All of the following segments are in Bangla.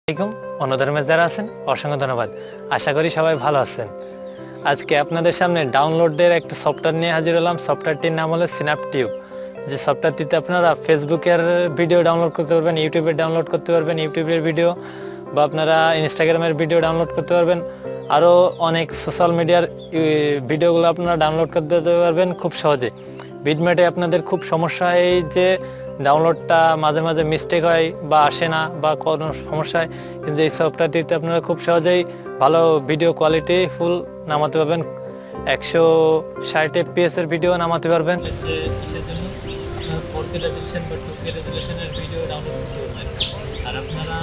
আসসালামু অন্যধর্মের যারা আছেন অসংখ্য ধন্যবাদ। আশা করি সবাই ভালো আছেন। আজকে আপনাদের সামনে ডাউনলোডের একটা সফটওয়্যার নিয়ে হাজির হলাম। সফটওয়্যারটির নাম হলো স্ন্যাপটিউব। যে সফটওয়্যারটিতে আপনারা ফেসবুকের ভিডিও ডাউনলোড করতে পারবেন, ইউটিউবে ডাউনলোড করতে পারবেন, ইউটিউবের ভিডিও বা আপনারা ইনস্টাগ্রামের ভিডিও ডাউনলোড করতে পারবেন। আরও অনেক সোশ্যাল মিডিয়ার ভিডিওগুলো আপনারা ডাউনলোড করতে পারবেন খুব সহজে। বিটম্যাটে আপনাদের খুব সমস্যা হয়, এই যে ডাউনলোডটা মাঝে মাঝে মিস্টেক হয় বা আসে না বা কোনো সমস্যা হয়, কিন্তু এই সফটওয়্যারটিতে আপনারা খুব সহজেই ভালো ভিডিও কোয়ালিটি ফুল নামাতে পারবেন। 160 FPS এর ভিডিও নামাতে পারবেন। ভিডিও ডাউনলোড করতে পারবেন আর আপনারা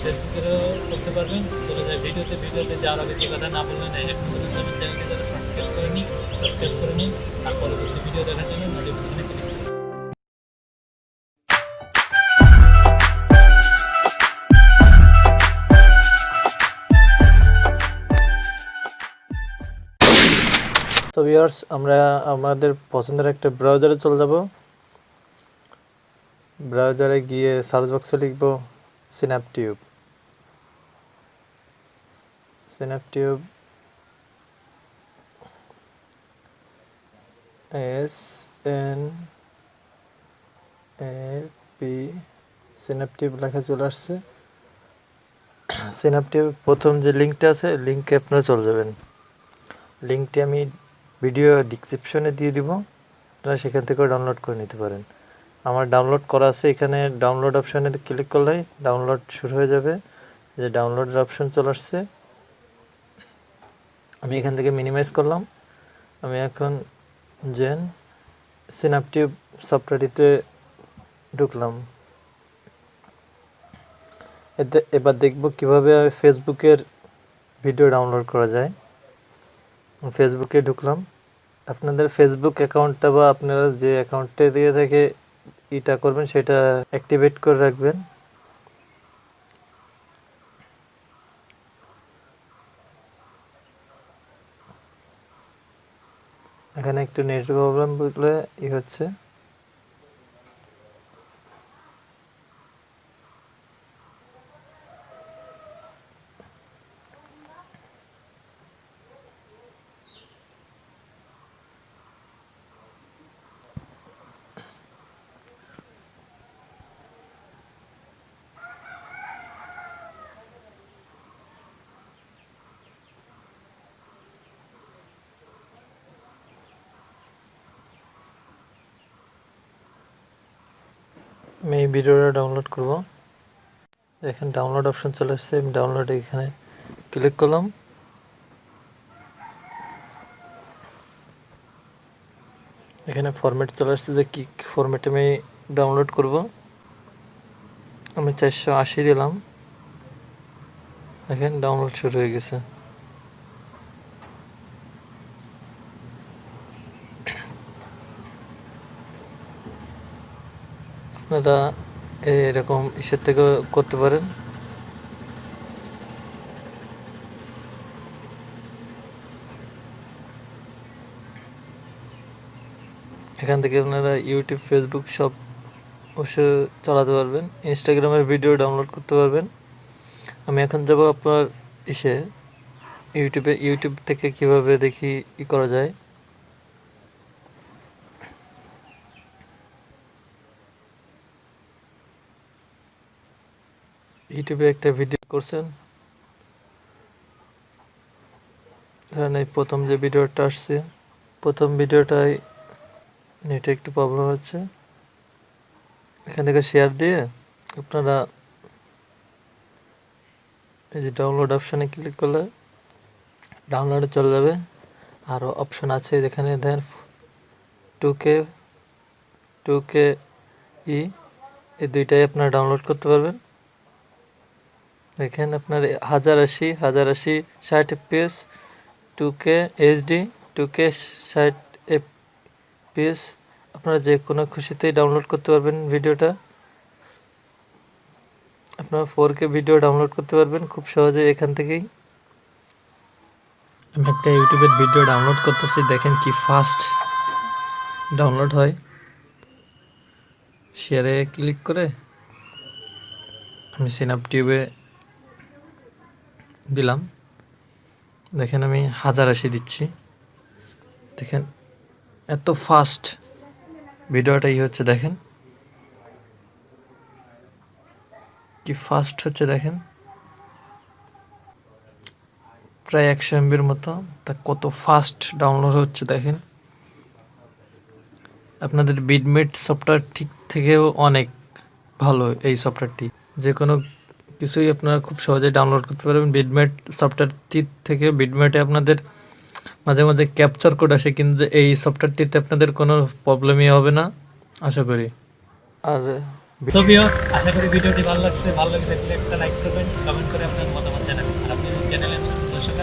ফেসবুকেরও করতে পারবেন। চলে যায় ভিডিওতে যাওয়ার আগে যে কথা না বলবেন, এখন পর্যন্ত চ্যানেলটি যারা সাবস্ক্রাইব করে নিন আর পরবর্তী ভিডিও দেখার জন্য নোটিফিকেশনে ক্লিক করুন। তো ভিউয়ার্স, আমরা আমাদের পছন্দের একটা ব্রাউজারে চলে যাব। ব্রাউজারে গিয়ে সার্চ বক্সে লিখব স্ন্যাপটিউব। স্ন্যাপটিউব স্ন্যাপটিউব লেখা চলে আসছে। স্ন্যাপটিউব প্রথম যে লিঙ্কটা আছে, লিঙ্কে আপনারা চলে যাবেন। লিঙ্কটি আমি ভিডিও ডেসক্রিপশনে দিয়ে দিব, আপনারা সেখান থেকেও ডাউনলোড করে নিতে পারেন। আমার ডাউনলোড করা আছে, এখানে ডাউনলোড অপশানে ক্লিক করলেই ডাউনলোড শুরু হয়ে যাবে। যে ডাউনলোডের অপশান চলে আসছে, আমি এখান থেকে মিনিমাইজ করলাম। আমি এখন স্ন্যাপটিউব সফটওয়্যারটিতে ঢুকলাম। এবার দেখব কিভাবে ফেসবুকের ভিডিও ডাউনলোড করা যায়। ফেসবুকে ঢুকলাম। আপনাদের ফেসবুক অ্যাকাউন্টটা বা আপনারা যে অ্যাকাউন্টটা দিয়ে থেকে এটা করবেন সেটা অ্যাক্টিভেট করে রাখবেন। এখানে একটু নেটওয়ার্ক প্রবলেম বলে হচ্ছে। আমি এই ভিডিওটা ডাউনলোড করব। এখানে ডাউনলোড অপশন চলে আসছে, আমি ডাউনলোডে এখানে ক্লিক করলাম। এখানে ফরম্যাট চলে আসছে যে কি ফরম্যাটে আমি ডাউনলোড করব। আমি 480 দিলাম। এখানে ডাউনলোড শুরু হয়ে গেছে। আপনারা এরকম ইসের থেকে করতে পারেন। এখান থেকে আপনারা ইউটিউব, ফেসবুক সব অবশ্যই চালাতে পারবেন। ইনস্টাগ্রামের ভিডিও ডাউনলোড করতে পারবেন। আমি এখন যাব আপনার ইউটিউব থেকে কিভাবে দেখি করা যায়। ইউটিউবে একটা ভিডিও করছেন, ধরেন এই প্রথম যে ভিডিওটা আসছে, প্রথম ভিডিওটায় নেটে একটু প্রবলেম হচ্ছে। এখান থেকে শেয়ার দিয়ে আপনারা এই যে ডাউনলোড অপশানে ক্লিক করলে ডাউনলোডে চলে যাবে। আরও অপশান আছে, যেখানে দেন 2K এই দুইটাই আপনারা ডাউনলোড করতে পারবেন। দেখেন আপনার 1080 60 FPS, 2K HD, 2K 60 FPS আপনারা যে কোনো খুশিতেই ডাউনলোড করতে পারবেন ভিডিওটা। আপনারা 4K ভিডিও ডাউনলোড করতে পারবেন খুব সহজে এখান থেকেই। আমি একটা ইউটিউবের ভিডিও ডাউনলোড করতেছি, দেখেন কি ফাস্ট ডাউনলোড হয়। শেয়ারে ক্লিক করে আমি স্ন্যাপটিউবে দিলাম, দেখেন আমি 1080 দিচ্ছি, দেখেন এত ফাস্ট ভিডিওটাই হচ্ছে, দেখেন কি ফাস্ট হচ্ছে, দেখেন প্রায় 100 MBর মতো, তা কত ফাস্ট ডাউনলোড হচ্ছে দেখেন। আপনাদের বিটমেট সফটওয়্যার ঠিক থেকেও অনেক ভালো এই সফটওয়্যারটি, যে কোনো কিছুই আপনারা খুব সহজেই ডাউনলোড করতে পারবেন বিটমেট সফটওয়্যারটি থেকে। বিটমেটে আপনাদের মাঝে মাঝে ক্যাপচার কোড আসে, কিন্তু এই সফটওয়্যারটিতে আপনাদের কোনো প্রবলেমই হবে না আশা করি। আর আশা করি ভিডিওটি ভালো লাগছে, ভালো লাগে থাকলে একটা লাইক করবেন, কমেন্ট করে আপনার মতামত জানাবেন, আর আপনি যদি চ্যানেলে নতুন দর্শক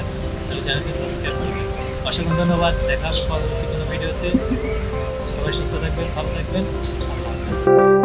তাহলে চ্যানেলটি সাবস্ক্রাইব করবেন। অসংখ্য ধন্যবাদ, দেখা হবে পরবর্তী কোনো ভিডিওতে। সবাই সুস্থ থাকবেন, ভালো থাকবেন, আল্লাহ হাফেজ।